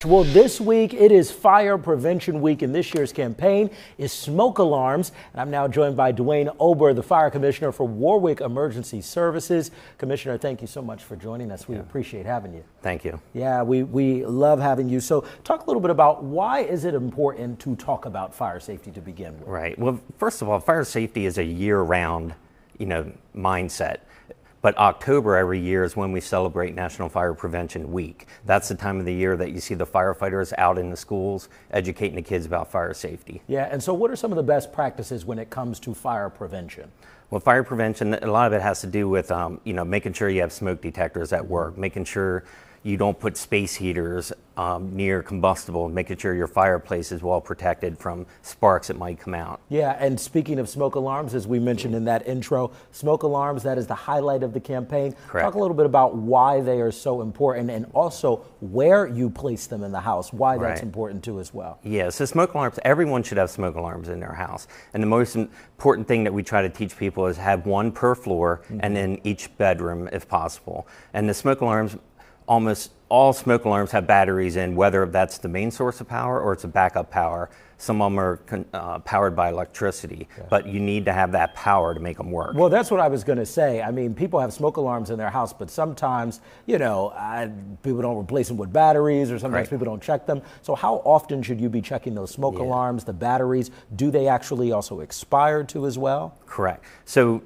Well, this week it is Fire Prevention Week, and this year's campaign is Smoke Alarms. And I'm now joined by Dwayne Ober, the Fire Commissioner for Warwick Emergency Services. Commissioner, thank you so much for joining us. We appreciate having you. Thank you. Yeah, we love having you. So talk a little bit about why is it important to talk about fire safety to begin with? Right. Well, first of all, fire safety is a year-round, mindset. But October every year is when we celebrate National Fire Prevention Week. That's the time of the year that you see the firefighters out in the schools educating the kids about fire safety. Yeah, and so what are some of the best practices when it comes to fire prevention? Well, fire prevention, a lot of it has to do with, making sure you have smoke detectors at work, making sure you don't put space heaters near combustible, making sure your fireplace is well protected from sparks that might come out. Yeah, and speaking of smoke alarms, as we mentioned in that intro, smoke alarms, that is the highlight of the campaign. Correct. Talk a little bit about why they are so important and also where you place them in the house, why that's important too as well. Yeah, so smoke alarms, everyone should have smoke alarms in their house. And the most important thing that we try to teach people is have one per floor and in each bedroom if possible. And the smoke alarms, almost all smoke alarms have batteries in, whether that's the main source of power or it's a backup power. Some of them are powered by electricity, but you need to have that power to make them work. Well, that's what I was going to say. I mean, people have smoke alarms in their house, but sometimes, people don't replace them with batteries, or sometimes people don't check them. So how often should you be checking those smoke alarms, the batteries? Do they actually also expire too as well? Correct. So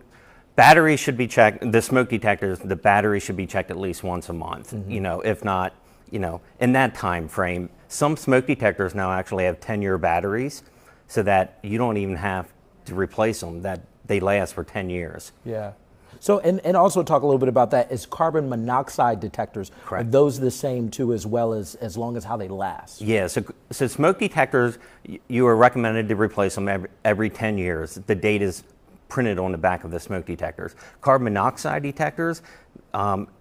batteries should be checked, the smoke detectors, the battery should be checked at least once a month, if not, in that time frame. Some smoke detectors now actually have 10-year batteries so that you don't even have to replace them, that they last for 10 years. Yeah. So, and also talk a little bit about that, is carbon monoxide detectors, are those the same too as well as long as how they last? Yeah, so smoke detectors, you are recommended to replace them every 10 years. The date is printed on the back of the smoke detectors. Carbon monoxide detectors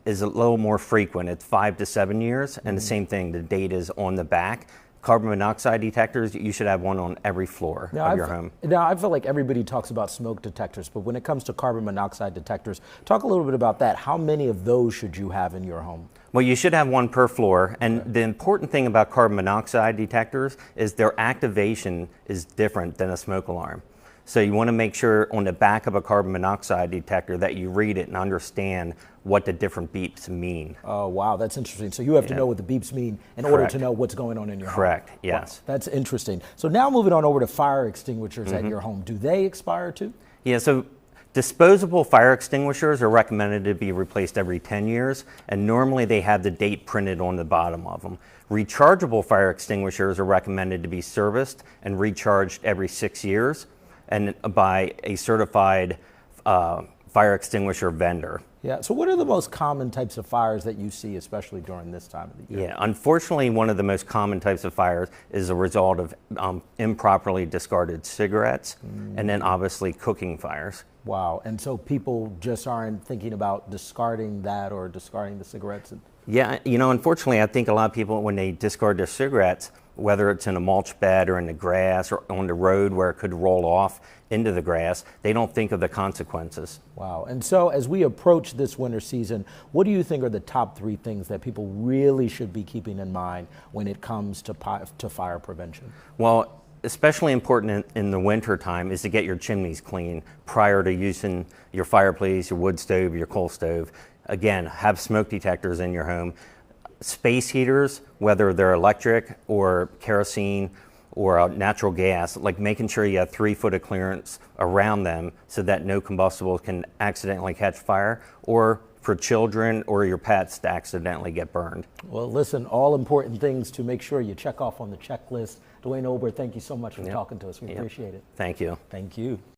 is a little more frequent. It's 5 to 7 years, and the same thing, the date is on the back. Carbon monoxide detectors, you should have one on every floor of your home. Now, I feel like everybody talks about smoke detectors, but when it comes to carbon monoxide detectors, talk a little bit about that. How many of those should you have in your home? Well, you should have one per floor, and the important thing about carbon monoxide detectors is their activation is different than a smoke alarm. So you want to make sure on the back of a carbon monoxide detector that you read it and understand what the different beeps mean. Oh, wow, that's interesting. So you have to know what the beeps mean in order to know what's going on in your home. Correct, yes. Wow, that's interesting. So now moving on over to fire extinguishers at your home. Do they expire too? Yeah, so disposable fire extinguishers are recommended to be replaced every 10 years, and normally they have the date printed on the bottom of them. Rechargeable fire extinguishers are recommended to be serviced and recharged every 6 years, and by a certified fire extinguisher vendor. Yeah, so what are the most common types of fires that you see, especially during this time of the year? Yeah, unfortunately, one of the most common types of fires is a result of improperly discarded cigarettes, and then obviously cooking fires. Wow, and so people just aren't thinking about discarding that or discarding the cigarettes? Yeah, unfortunately, I think a lot of people, when they discard their cigarettes, whether it's in a mulch bed or in the grass or on the road where it could roll off into the grass, they don't think of the consequences. Wow. And so as we approach this winter season, what do you think are the top 3 things that people really should be keeping in mind when it comes to fire prevention? Well, especially important in the winter time is to get your chimneys clean prior to using your fireplace, your wood stove, your coal stove. Again, have smoke detectors in your home. Space heaters, whether they're electric or kerosene or natural gas, like making sure you have 3 foot of clearance around them so that no combustible can accidentally catch fire, or for children or your pets to accidentally get burned. Well, listen, all important things to make sure you check off on the checklist. Dwayne Ober, thank you so much for talking to us. We appreciate it. Thank you. Thank you.